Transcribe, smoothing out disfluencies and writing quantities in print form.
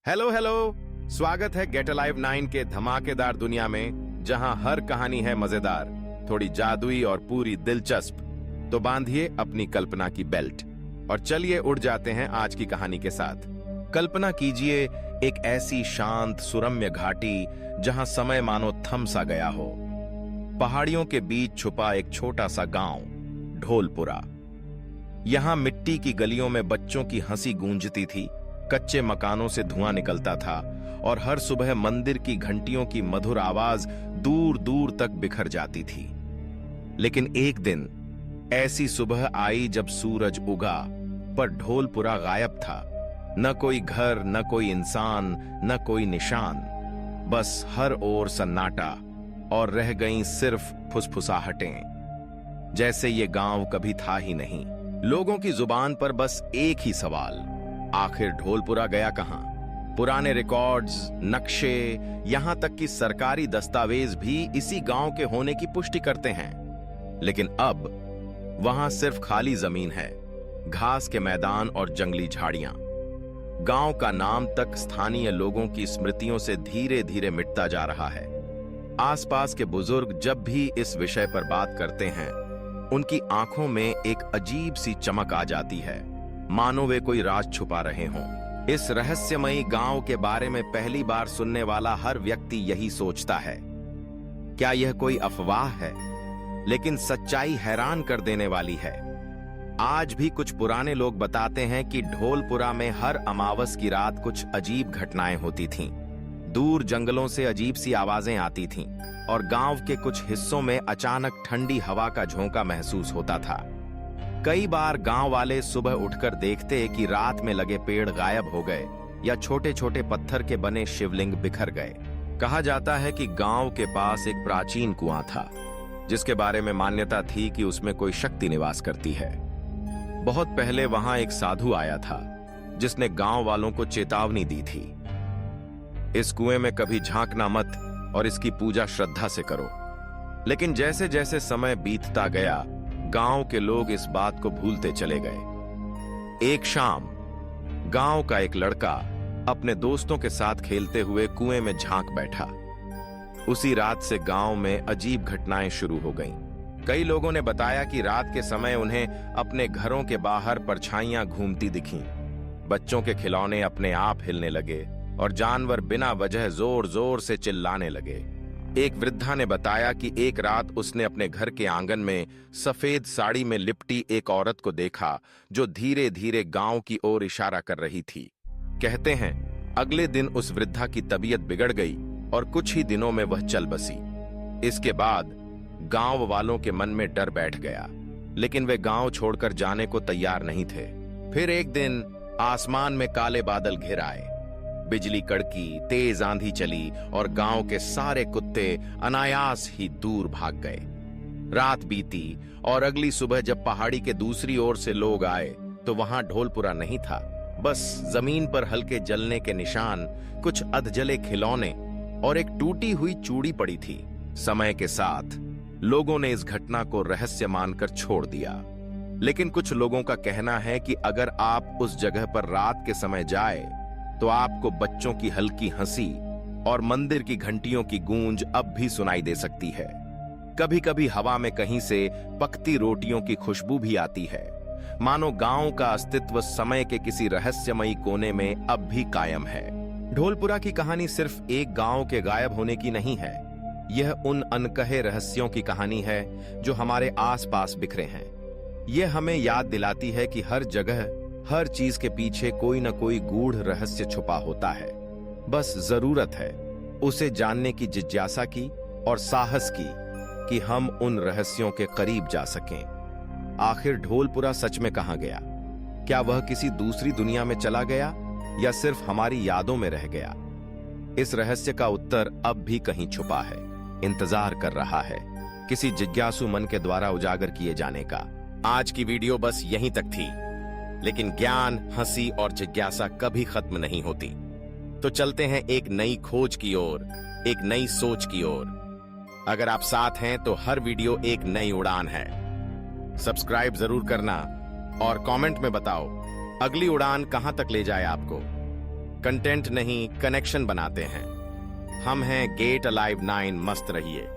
Hello hello. स्वागत है gate alive 9 के धमाकेदार दुनिया में, जहां हर कहानी है मजेदार, थोड़ी जादुई और पूरी दिलचस्प। तो बांधिए अपनी कल्पना की बेल्ट और चलिए उड़ जाते हैं आज की कहानी के साथ। कल्पना कीजिए एक ऐसी शांत सुरम्य घाटी जहां समय मानो थम सा गया हो। पहाड़ियों के बीच छुपा एक छोटा सा गांव, ढोलपुरा। यहां मिट्टी की गलियों में बच्चों की हंसी गूंजती थी, कच्चे मकानों से धुआं निकलता था और हर सुबह मंदिर की घंटियों की मधुर आवाज दूर दूर तक बिखर जाती थी। लेकिन एक दिन ऐसी सुबह आई जब सूरज उगा, पर ढोलपुरा गायब था। न कोई घर, न कोई इंसान, न कोई निशान, बस हर ओर सन्नाटा, और रह गईं सिर्फ फुसफुसाहटें, जैसे ये गांव कभी था ही नहीं। लोगों की जुबान पर बस एक ही सवाल, आखिर ढोलपुरा गया कहां? पुराने रिकॉर्ड्स, नक्शे, यहां तक कि सरकारी दस्तावेज भी इसी गांव के होने की पुष्टि करते हैं। लेकिन अब वहां सिर्फ खाली जमीन है, घास के मैदान और जंगली झाड़ियां। गांव का नाम तक स्थानीय लोगों की स्मृतियों से धीरे धीरे मिटता जा रहा है। आसपास के बुजुर्ग जब भी इस विषय पर बात करते हैं, उनकी आंखों में एक अजीब सी चमक आ जाती है, मानो वे कोई राज छुपा रहे हों। इस रहस्यमयी गांव के बारे में पहली बार सुनने वाला हर व्यक्ति यही सोचता है, क्या यह कोई अफवाह है? लेकिन सच्चाई हैरान कर देने वाली है। आज भी कुछ पुराने लोग बताते हैं कि ढोलपुरा में हर अमावस की रात कुछ अजीब घटनाएं होती थीं। दूर जंगलों से अजीब सी आवाजें आती थीं और गांव के कुछ हिस्सों में अचानक ठंडी हवा का झोंका महसूस होता था। कई बार गांव वाले सुबह उठकर देखते कि रात में लगे पेड़ गायब हो गए या छोटे छोटे पत्थर के बने शिवलिंग बिखर गए। कहा जाता है कि गांव के पास एक प्राचीन कुआं था, जिसके बारे में मान्यता थी कि उसमें कोई शक्ति निवास करती है। बहुत पहले वहां एक साधु आया था, जिसने गांव वालों को चेतावनी दी थी, इस कुएं में कभी झांकना मत और इसकी पूजा श्रद्धा से करो। लेकिन जैसे जैसे समय बीतता गया, गांव के लोग इस बात को भूलते चले गए। एक शाम गांव का एक लड़का अपने दोस्तों के साथ खेलते हुए कुएं में झांक बैठा। उसी रात से गांव में अजीब घटनाएं शुरू हो गईं। कई लोगों ने बताया कि रात के समय उन्हें अपने घरों के बाहर परछाइयां घूमती दिखीं। बच्चों के खिलौने अपने आप हिलने लगे और जानवर बिना वजह जोर जोर से चिल्लाने लगे। एक वृद्धा ने बताया कि एक रात उसने अपने घर के आंगन में सफेद साड़ी में लिपटी एक औरत को देखा, जो धीरे धीरे गांव की ओर इशारा कर रही थी। कहते हैं अगले दिन उस वृद्धा की तबीयत बिगड़ गई और कुछ ही दिनों में वह चल बसी। इसके बाद गांव वालों के मन में डर बैठ गया, लेकिन वे गांव छोड़कर जाने को तैयार नहीं थे। फिर एक दिन आसमान में काले बादल घिर आए, बिजली कड़की, तेज आंधी चली और गांव के सारे कुत्ते अनायास ही दूर भाग गए। रात बीती और अगली सुबह जब पहाड़ी के दूसरी ओर से लोग आए, तो वहां ढोलपुरा नहीं था। बस जमीन पर हल्के जलने के निशान, कुछ अधजले खिलौने और एक टूटी हुई चूड़ी पड़ी थी। समय के साथ लोगों ने इस घटना को रहस्य मानकर छोड़ दिया, लेकिन कुछ लोगों का कहना है कि अगर आप उस जगह पर रात के समय जाए, तो आपको बच्चों की हल्की हंसी और मंदिर की घंटियों की गूंज अब भी सुनाई दे सकती है। कभी कभी हवा में कहीं से पकती रोटियों की खुशबू भी आती है, मानो गांव का अस्तित्व समय के किसी रहस्यमयी कोने में अब भी कायम है। ढोलपुरा की कहानी सिर्फ एक गांव के गायब होने की नहीं है, यह उन अनकहे रहस्यों की कहानी है जो हमारे आसपास बिखरे हैं। यह हमें याद दिलाती है कि हर जगह, हर चीज के पीछे कोई न कोई गूढ़ रहस्य छुपा होता है। बस जरूरत है उसे जानने की जिज्ञासा की और साहस की, कि हम उन रहस्यों के करीब जा सकें। आखिर ढोलपुरा सच में कहां गया? क्या वह किसी दूसरी दुनिया में चला गया या सिर्फ हमारी यादों में रह गया? इस रहस्य का उत्तर अब भी कहीं छुपा है, इंतजार कर रहा है किसी जिज्ञासु मन के द्वारा उजागर किए जाने का। आज की वीडियो बस यहीं तक थी, लेकिन ज्ञान, हंसी और जिज्ञासा कभी खत्म नहीं होती। तो चलते हैं एक नई खोज की ओर, एक नई सोच की ओर। अगर आप साथ हैं तो हर वीडियो एक नई उड़ान है। सब्सक्राइब जरूर करना और कमेंट में बताओ अगली उड़ान कहां तक ले जाए आपको। कंटेंट नहीं, कनेक्शन बनाते हैं। हम हैं गेट अलाइव 9। मस्त रहिए।